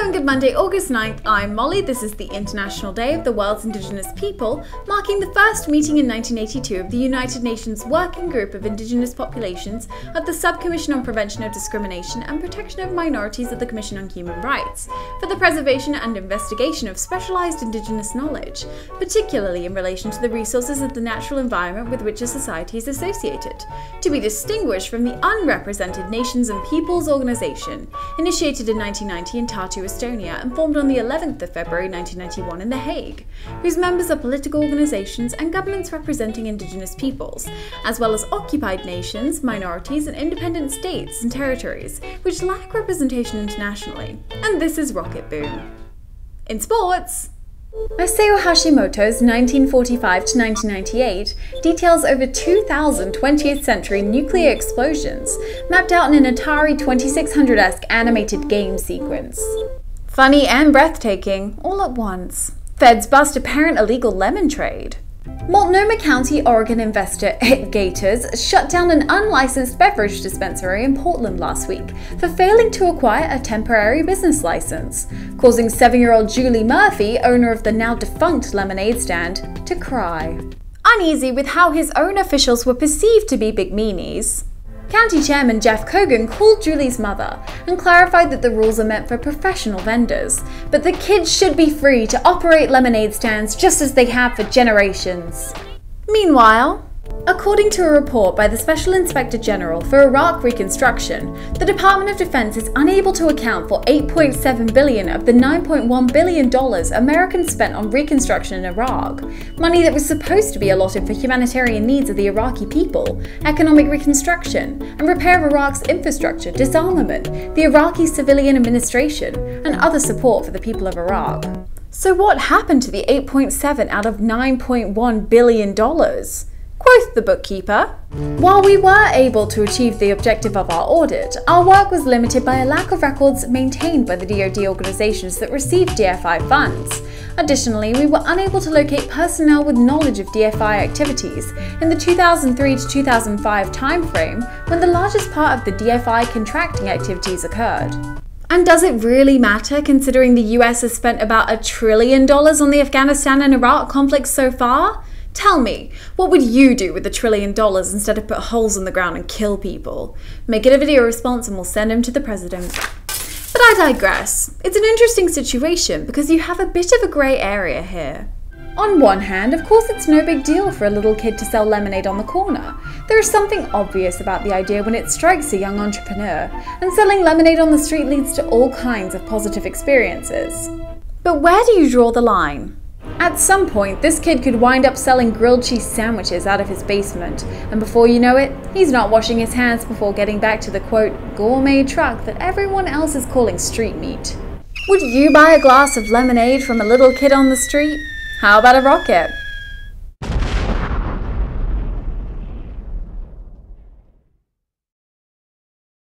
and good Monday, August 9th. I'm Molly. This is the International Day of the World's Indigenous People, marking the first meeting in 1982 of the United Nations Working Group of Indigenous Populations of the Subcommission on Prevention of Discrimination and Protection of Minorities of the Commission on Human Rights, for the preservation and investigation of specialized Indigenous knowledge, particularly in relation to the resources of the natural environment with which a society is associated, to be distinguished from the Unrepresented Nations and Peoples Organization, initiated in 1990 in Tartu, Estonia, and formed on the 11th of February 1991 in The Hague, whose members are political organizations and governments representing indigenous peoples, as well as occupied nations, minorities, and independent states and territories, which lack representation internationally. And this is Rocket Boom. In sports, Masao Hashimoto's 1945 to 1998 details over 2,000 20th century nuclear explosions, mapped out in an Atari 2600-esque animated game sequence. Funny and breathtaking, all at once. Feds bust apparent illegal lemon trade. Multnomah County, Oregon investor Gators shut down an unlicensed beverage dispensary in Portland last week for failing to acquire a temporary business license, causing 7-year-old Julie Murphy, owner of the now defunct lemonade stand, to cry. Uneasy with how his own officials were perceived to be big meanies, County Chairman Jeff Cogan called Julie's mother and clarified that the rules are meant for professional vendors, but the kids should be free to operate lemonade stands just as they have for generations. Meanwhile, according to a report by the Special Inspector General for Iraq Reconstruction, the Department of Defense is unable to account for $8.7 billion of the $9.1 billion Americans spent on reconstruction in Iraq, money that was supposed to be allotted for humanitarian needs of the Iraqi people, economic reconstruction, and repair of Iraq's infrastructure, disarmament, the Iraqi civilian administration, and other support for the people of Iraq. So what happened to the 8.7 out of $9.1 billion? Quoth the bookkeeper. While we were able to achieve the objective of our audit, our work was limited by a lack of records maintained by the DoD organizations that received DFI funds. Additionally, we were unable to locate personnel with knowledge of DFI activities in the 2003 to 2005 timeframe when the largest part of the DFI contracting activities occurred. And does it really matter, considering the US has spent about $1 trillion on the Afghanistan and Iraq conflicts so far? Tell me, what would you do with $1 trillion instead of put holes in the ground and kill people? Make it a video response and we'll send him to the president. But I digress. It's an interesting situation because you have a bit of a grey area here. On one hand, of course it's no big deal for a little kid to sell lemonade on the corner. There is something obvious about the idea when it strikes a young entrepreneur, and selling lemonade on the street leads to all kinds of positive experiences. But where do you draw the line? At some point, this kid could wind up selling grilled cheese sandwiches out of his basement, and before you know it, he's not washing his hands before getting back to the quote, gourmet truck that everyone else is calling street meat. Would you buy a glass of lemonade from a little kid on the street? How about a rocket?